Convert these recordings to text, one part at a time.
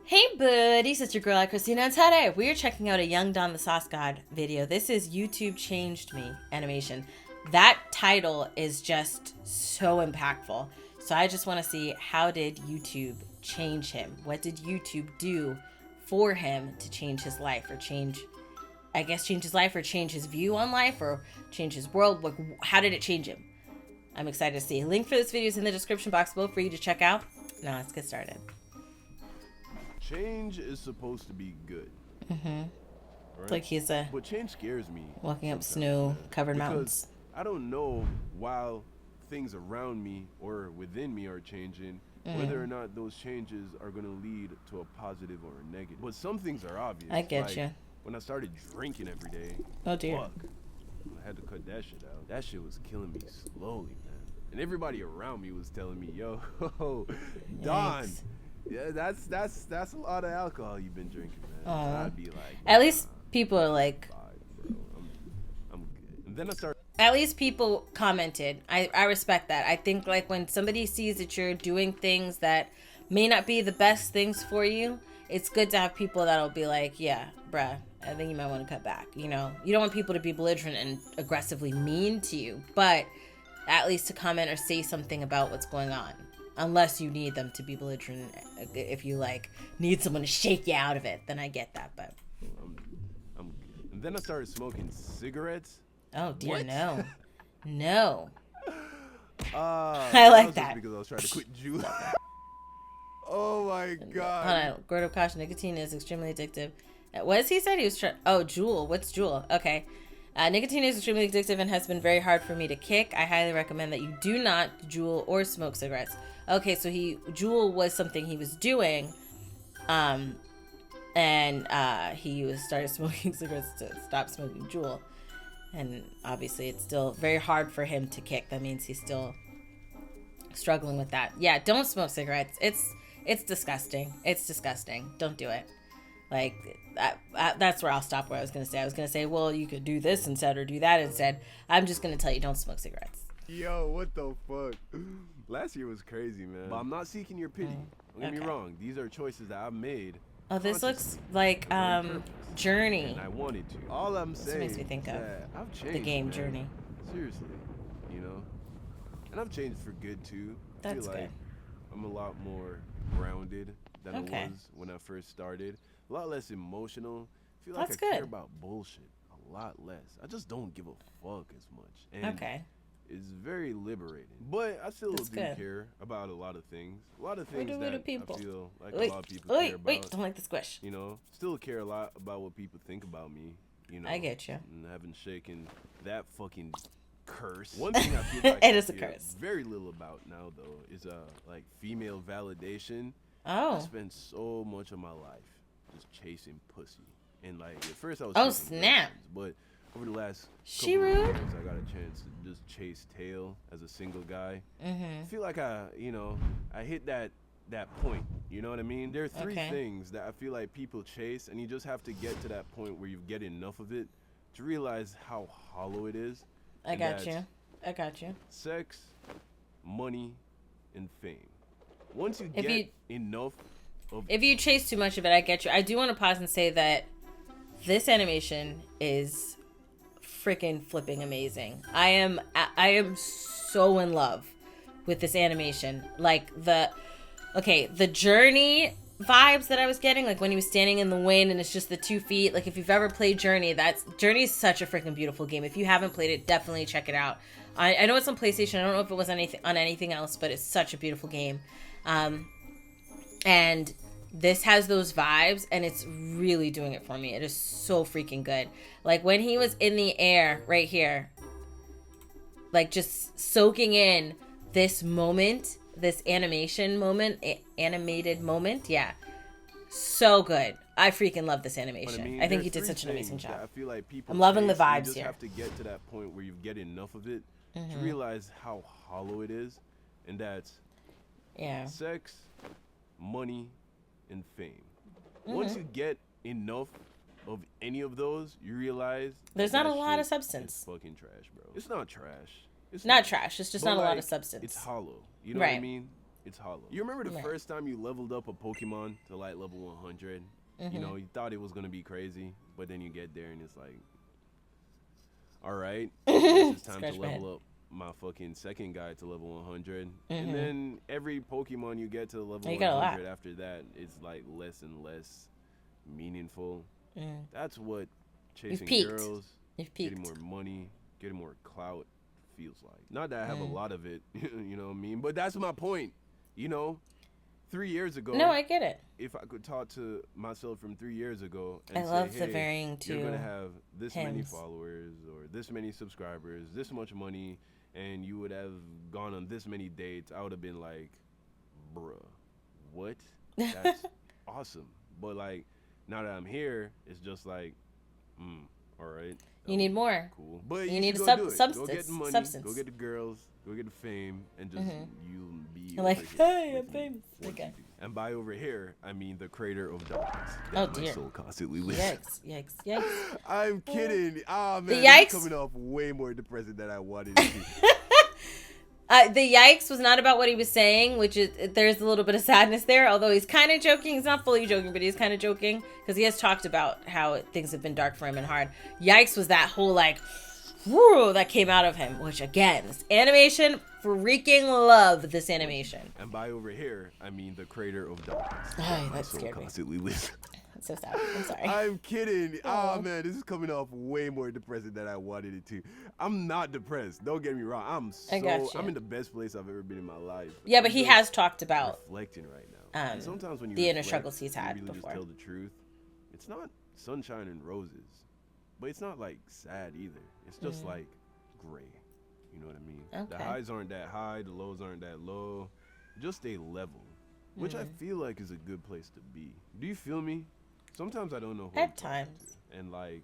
Hey buddies, it's your girl AyChristene, and today we are checking out a Young Don the Sauce God video. This is YouTube Changed Me animation. That title is just so impactful. So I just want to see, how did YouTube change him? What did YouTube do for him to change his life, or change his life, or change his view on life, or change his world? Like, how did it change him? I'm excited to see. Link for this video is in the description box below for you to check out. Now let's get started. Change is supposed to be good. Right? Like he's but change scares me. Walking up snow-covered mountains. I don't know, while things around me or within me are changing, whether or not those changes are going to lead to a positive or a negative. But some things are obvious. I get you. When I started drinking every day, oh dear, fuck, I had to cut that shit out. That shit was killing me slowly, man. And everybody around me was telling me, yo, Don. Yikes. Yeah, that's a lot of alcohol you've been drinking, man. I'd be like, at least people are like, bro, I'm good. And then I started. At least people commented. I respect that. I think, like, when somebody sees that you're doing things that may not be the best things for you, it's good to have people that'll be like, yeah, bruh, I think you might want to cut back. You know, you don't want people to be belligerent and aggressively mean to you, but at least to comment or say something about what's going on. Unless you need them to be belligerent. If you, like, need someone to shake you out of it, then I get that, but. I'm good. And then I started smoking cigarettes. Oh, dear, What? no. No. I like that. Because I was trying to quit Juul. Oh, my God. Hold on. Word of caution, nicotine is extremely addictive. What does he said? He was trying. Oh, Juul. What's Juul? Okay. Nicotine is extremely addictive and has been very hard for me to kick. I highly recommend that you do not Juul or smoke cigarettes. Okay, so Juul was something he was doing, and he started smoking cigarettes to stop smoking Juul, and obviously it's still very hard for him to kick. That means he's still struggling with that. Yeah, don't smoke cigarettes. It's disgusting. It's disgusting. Don't do it. Like, that's where I'll stop. Where I was gonna say, well, you could do this instead or do that instead. I'm just gonna tell you, don't smoke cigarettes. Yo, what the fuck? Last year was crazy, man. But I'm not seeking your pity. Don't get me wrong. These are choices that I've made. Oh, this looks like Journey. And I wanted to. All I'm saying makes me think of I've changed, the game man. Journey. Seriously, you know. And I've changed for good too. I That's feel like good. I'm a lot more grounded than I was when I first started. A lot less emotional. I feel like That's I care good. about bullshit a lot less. I just don't give a fuck as much. And it's very liberating. But I still do care about a lot of things. A lot of things that I feel like a lot of people care about. Wait, don't like the squish. You know, still care a lot about what people think about me. You know, I get you. And haven't shaken that fucking curse. One thing I feel like it is a curse. Very little about now though is like female validation. Oh. I spend so much of my life just chasing pussy, and like at first I was. Oh snap! But over the last she couple rude. of years, I got a chance to just chase tail as a single guy. I feel like I hit that point. You know what I mean? There are three things that I feel like people chase, and you just have to get to that point where you get enough of it to realize how hollow it is. I got you. Sex, money, and fame. Once you get enough of... If you chase too much of it, I get you. I do want to pause and say that this animation is freaking flipping amazing. I am so in love with this animation. Like the Journey vibes that I was getting, like when he was standing in the wind and it's just the 2 feet. Like, if you've ever played Journey, Journey is such a freaking beautiful game. If you haven't played it, definitely check it out. I know it's on PlayStation. I don't know if it was on anything else, but it's such a beautiful game. And this has those vibes, and it's really doing it for me. It is so freaking good. Like, when he was in the air right here, like, just soaking in this moment, this animated moment. Yeah. So good. I freaking love this animation. I think he did such an amazing job. I feel like people I'm loving the vibes you just here. have to get to that point where you get enough of it to realize how hollow it is, and that's sex, money, and fame. Once you get enough of any of those, you realize there's not a lot of substance. It's fucking trash, bro. It's not trash. It's not trash. It's just not a lot of substance. It's hollow. You know what I mean? it's hollow. You remember the first time you leveled up a Pokemon to like level 100? You know, you thought it was gonna be crazy, but then you get there and it's like, all right, it's time to level up my fucking second guy to level 100. And then every Pokemon you get to level 100 after that, it's like less and less meaningful. That's what chasing girls, getting more money, getting more clout feels like. Not that I have a lot of it, you know what I mean? But that's my point, you know? 3 years ago. No, I get it. If I could talk to myself from 3 years ago and I love the varying you're going to have this many followers or this many subscribers, this much money, and you would have gone on this many dates, I would have been like, bruh, what? That's awesome. But like, now that I'm here, it's just like, all right. You need more. Cool. But you need a substance. Go get money, go get the girls, go get the fame, and just you'll be You're like, hey, I'm famous. Okay. And by over here, I mean the creator of darkness. Oh dear. My soul constantly lives. Yikes. I'm kidding. Ah, man, the yikes coming off way more depressing than I wanted it to. The yikes was not about what he was saying, which is, there's a little bit of sadness there, although he's kind of joking. He's not fully joking, but he's kind of joking because he has talked about how things have been dark for him and hard. Yikes was that whole like, whoo, that came out of him, which again, this animation, freaking love this animation. And by over here, I mean the creator of darkness. Oh, that scared me. Constantly lives. That's so sad. I'm sorry. I'm kidding. Oh man, this is coming off way more depressing than I wanted it to. I'm not depressed. Don't get me wrong. I'm in the best place I've ever been in my life. Yeah, but he has talked about reflecting right now. And sometimes when you the inner struggles he's had you really before. Just tell the truth. It's not sunshine and roses, but it's not like sad either. It's just like gray. You know what I mean? Okay. The highs aren't that high, the lows aren't that low. Just a level, which I feel like is a good place to be. Do you feel me? Sometimes I don't know who at times. And like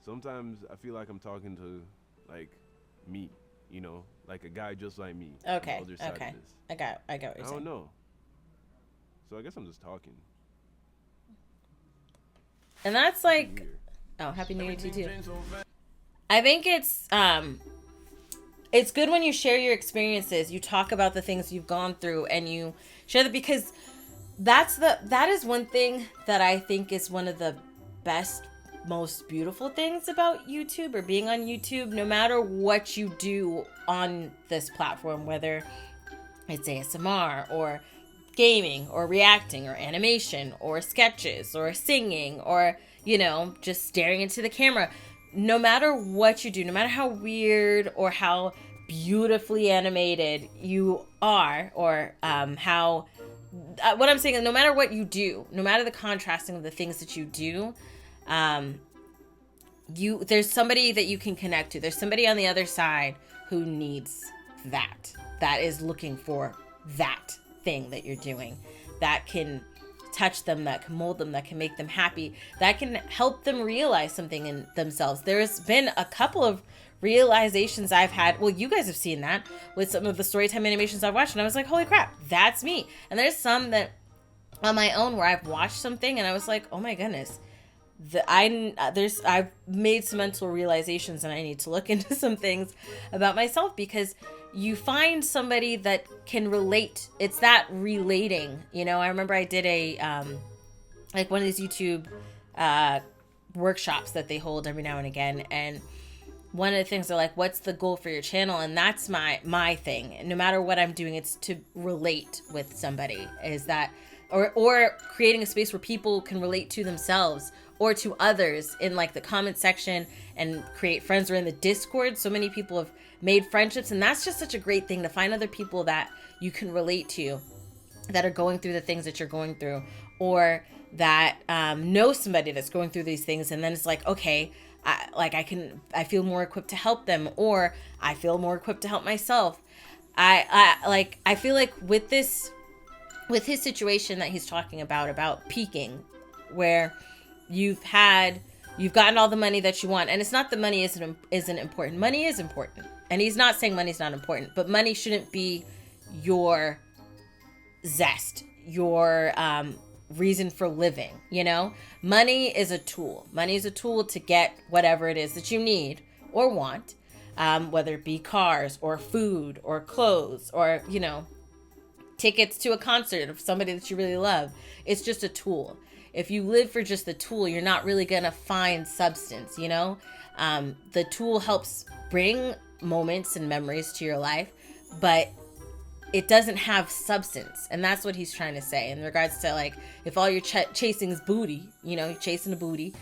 sometimes I feel like I'm talking to like me, you know, like a guy just like me. Okay. Other side of this. I got what you're saying. I don't know. So I guess I'm just talking. And that's like, Happy New Year to you too. I think it's good when you share your experiences. You talk about the things you've gone through and you share that, because that is one thing that I think is one of the best, most beautiful things about YouTube or being on YouTube. No matter what you do on this platform, whether it's ASMR or gaming or reacting or animation or sketches or singing or, you know, just staring into the camera, no matter what you do, no matter how weird or how beautifully animated you are, or how what I'm saying is, no matter what you do, no matter the contrasting of the things that you do, there's somebody that you can connect to. There's somebody on the other side who needs that is looking for that thing that you're doing, that can touch them, that can mold them, that can make them happy, that can help them realize something in themselves. There's been a couple of realizations I've had. Well, you guys have seen that with some of the storytime animations I've watched, and I was like, holy crap, that's me. And there's some that on my own where I've watched something and I was like, oh my goodness, I've made some mental realizations and I need to look into some things about myself, because you find somebody that can relate. It's that relating, you know. I remember I did a like one of these YouTube workshops that they hold every now and again, and one of the things they're like, what's the goal for your channel? And that's my thing. No matter what I'm doing, it's to relate with somebody. Is that or creating a space where people can relate to themselves or to others in like the comment section and create friends, or in the Discord. So many people have made friendships, and that's just such a great thing to find other people that you can relate to, that are going through the things that you're going through, or that know somebody that's going through these things, and then it's like, okay, I feel more equipped to help them, or I feel more equipped to help myself. I feel like with his situation that he's talking about peaking, where you've gotten all the money that you want, and it's not the money isn't important. Money is important, and he's not saying money's not important, but money shouldn't be your zest, your reason for living. You know, money is a tool. Money is a tool to get whatever it is that you need or want, whether it be cars or food or clothes or, you know, tickets to a concert of somebody that you really love. It's just a tool. If you live for just the tool, you're not really going to find substance, you know? The tool helps bring moments and memories to your life, but it doesn't have substance. And that's what he's trying to say in regards to, like, if all you're chasing is booty, you know, you're chasing a booty,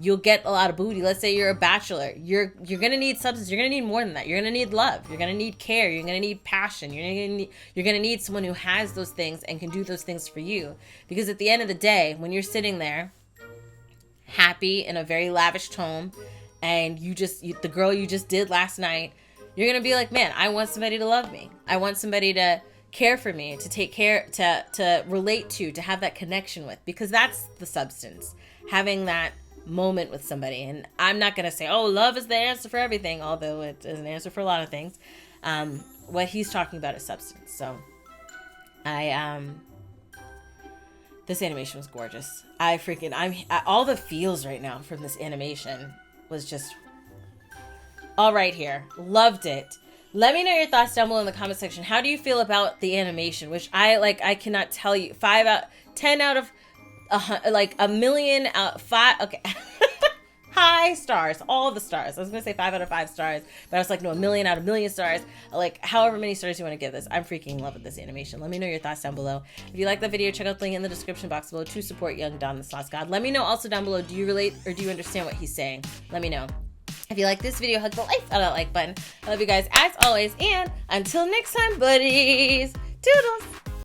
you'll get a lot of booty. Let's say you're a bachelor. You're going to need substance. You're going to need more than that. You're going to need love. You're going to need care. You're going to need passion. You're going to need someone who has those things and can do those things for you. Because at the end of the day, when you're sitting there happy in a very lavished home and the girl you just did last night, you're going to be like, man, I want somebody to love me. I want somebody to care for me, to take care, to relate to have that connection with, because that's the substance. Having that moment with somebody. And I'm not going to say, oh, love is the answer for everything, although it is an answer for a lot of things. What he's talking about is substance. So this animation was gorgeous. All the feels right now from this animation was just all right here. Loved it. Let me know your thoughts down below in the comment section. How do you feel about the animation? Which I cannot tell you. 10 out of like a million out 5. Okay. High stars, all the stars. I was gonna say 5 out of 5 stars, but I was like, no, 1 million out of 1 million stars. Like, however many stars you want to give this. I'm freaking in love with this animation. Let me know your thoughts down below. If you like the video, check out the link in the description box below to support young Don the Sauce God. Let me know also down below, do you relate or do you understand what he's saying? Let me know. If you like this video, hug the life out of that like button. I love you guys as always, and until next time, buddies. Toodles.